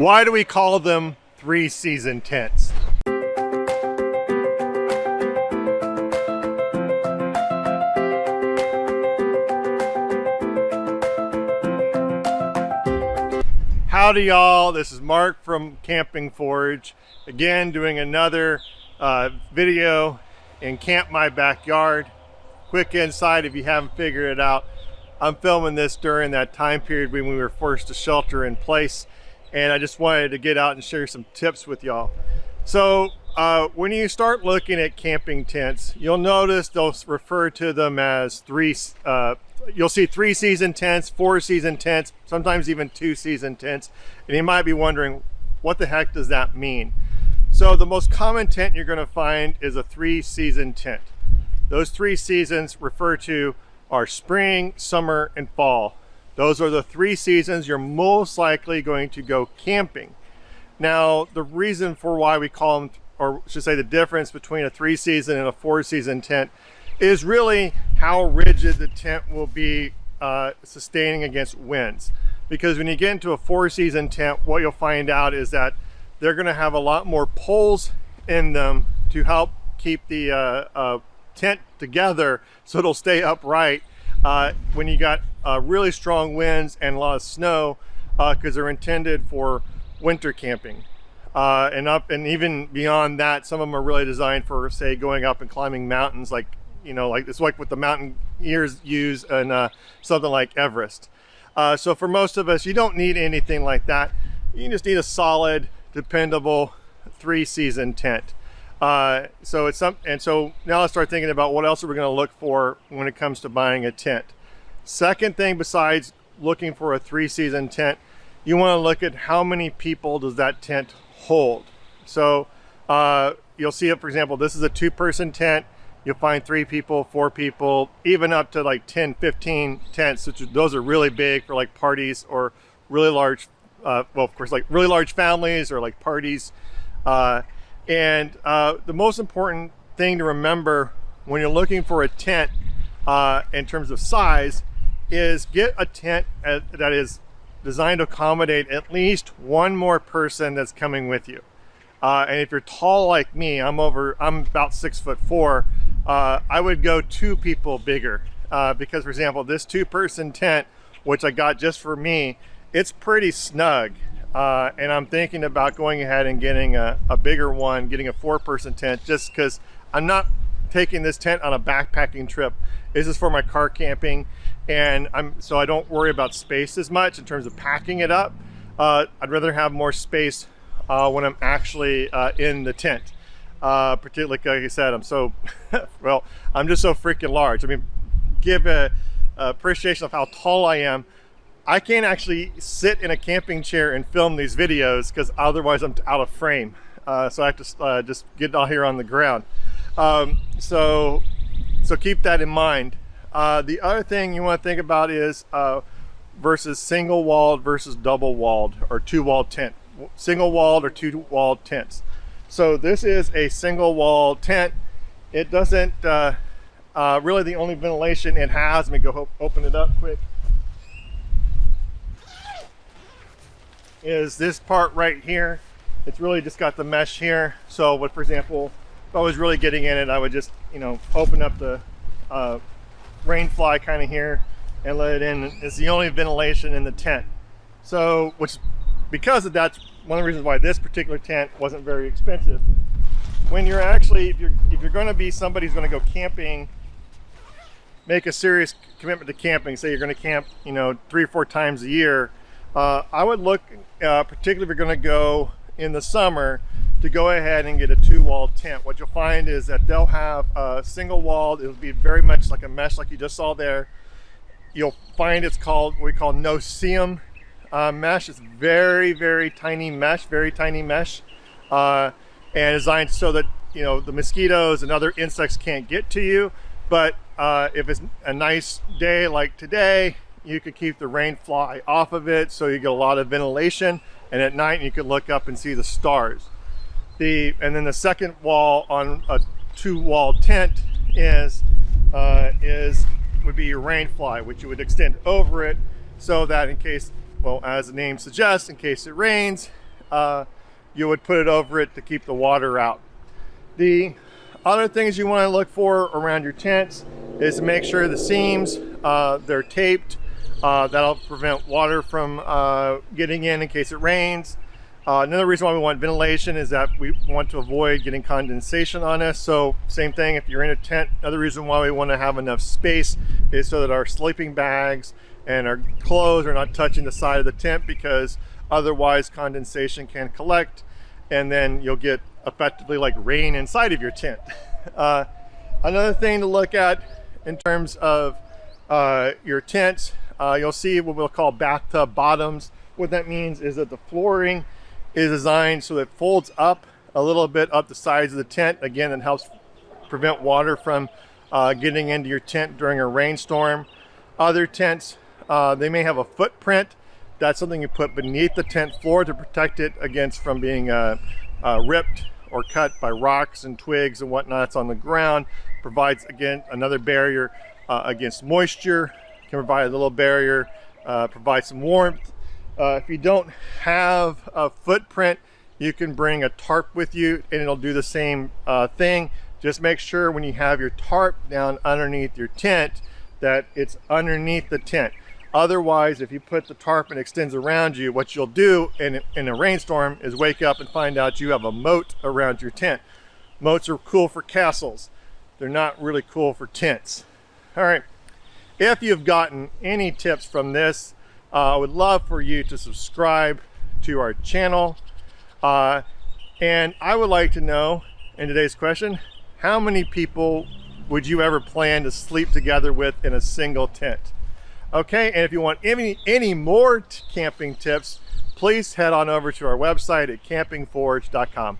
Why do we call them three-season tents? Howdy y'all, this is Mark from Camping Forge. Again, doing another video in Camp My Backyard. Quick insight if you haven't figured it out. I'm filming this during that time period when we were forced to shelter in place, and I just wanted to get out and share some tips with y'all. So when you start looking at camping tents, you'll notice they'll refer to them as you'll see 3-season tents, 4-season tents, sometimes even 2-season tents, and you might be wondering, what the heck does that mean? So the most common tent you're going to find is a 3-season tent. Those 3 seasons refer to our spring, summer, and fall. Those are the 3 seasons you're most likely going to go camping. Now, the reason for why we call them, or should say the difference between a 3-season and a 4-season tent, is really how rigid the tent will be sustaining against winds. Because when you get into a 4-season tent, what you'll find out is that they're going to have a lot more poles in them to help keep the tent together so it'll stay upright when you got really strong winds and a lot of snow, because they're intended for winter camping. And even beyond that, some of them are really designed for, say, going up and climbing mountains, like it's like what the mountaineers use in something like Everest. So for most of us, you don't need anything like that. You just need a solid, dependable 3-season tent. So now let's start thinking about what else are we going to look for when it comes to buying a tent. Second thing, besides looking for a 3-season tent, you want to look at how many people does that tent hold. So you'll see it, for example, this is a 2-person tent. You'll find 3 people, 4 people, even up to like 10, 15 tents. Those are really big for like parties or really large, well, of course, like really large families or like parties. And the most important thing to remember when you're looking for a tent in terms of size is get a tent that is designed to accommodate at least one more person that's coming with you. And if you're tall like me, I'm about 6'4". I would go 2 people bigger because, for example, this 2-person tent, which I got just for me, it's pretty snug. And I'm thinking about going ahead and getting a bigger one, getting a 4-person tent, just because I'm not taking this tent on a backpacking trip. This is for my car camping, and so I don't worry about space as much in terms of packing it up. I'd rather have more space when I'm actually in the tent. Particularly, like I said, I'm so well, I'm just so freaking large. I mean, give a appreciation of how tall I am. I can't actually sit in a camping chair and film these videos because otherwise I'm out of frame. So I have to just get out here on the ground. So keep that in mind. The other thing you want to think about is versus single-walled versus double-walled or 2-walled tent. Single-walled or 2-walled tents. So this is a single-wall tent. It doesn't really, the only ventilation it has, let me go open it up quick, is this part right here. It's really just got the mesh here. So what, for example, if I was really getting in it, I would just open up the rain fly kind of here and let it in. It's the only ventilation in the tent. So because of that's one of the reasons why this particular tent wasn't very expensive. When you're actually, if you're going to be somebody who's going to go camping, make a serious commitment to camping, say you're going to camp 3 or 4 times a year, I would look, particularly if you're going to go in the summer, to go ahead and get a 2-walled tent. What you'll find is that they'll have a single-walled. It'll be very much like a mesh, like you just saw there. You'll find it's called what we call no-seam mesh. It's very, very tiny mesh, and designed so that the mosquitoes and other insects can't get to you. But if it's a nice day like today, you could keep the rain fly off of it, so you get a lot of ventilation, and at night you can look up and see the stars. And then the second wall on a 2-walled tent would be your rain fly, which you would extend over it so that in case, well, as the name suggests, in case it rains, you would put it over it to keep the water out. The other things you want to look for around your tents is to make sure the seams, they're taped. That'll prevent water from getting in case it rains. Another reason why we want ventilation is that we want to avoid getting condensation on us. So same thing if you're in a tent. Another reason why we want to have enough space is so that our sleeping bags and our clothes are not touching the side of the tent, because otherwise condensation can collect and then you'll get effectively like rain inside of your tent. Another thing to look at in terms of your tent, you'll see what we'll call bathtub bottoms. What that means is that the flooring is designed so it folds up a little bit up the sides of the tent. Again, it helps prevent water from getting into your tent during a rainstorm. Other tents, they may have a footprint. That's something you put beneath the tent floor to protect it against from being ripped or cut by rocks and twigs and whatnot that's on the ground. Provides, again, another barrier against moisture. Can provide a little barrier, provide some warmth. If you don't have a footprint, you can bring a tarp with you and it'll do the same thing. Just make sure when you have your tarp down underneath your tent that it's underneath the tent. Otherwise, if you put the tarp and extends around you, what you'll do in a rainstorm is wake up and find out you have a moat around your tent. Moats are cool for castles. They're not really cool for tents. All right, if you've gotten any tips from this, I would love for you to subscribe to our channel. And I would like to know, in today's question, how many people would you ever plan to sleep together with in a single tent? Okay, and if you want any more camping tips, please head on over to our website at campingforge.com.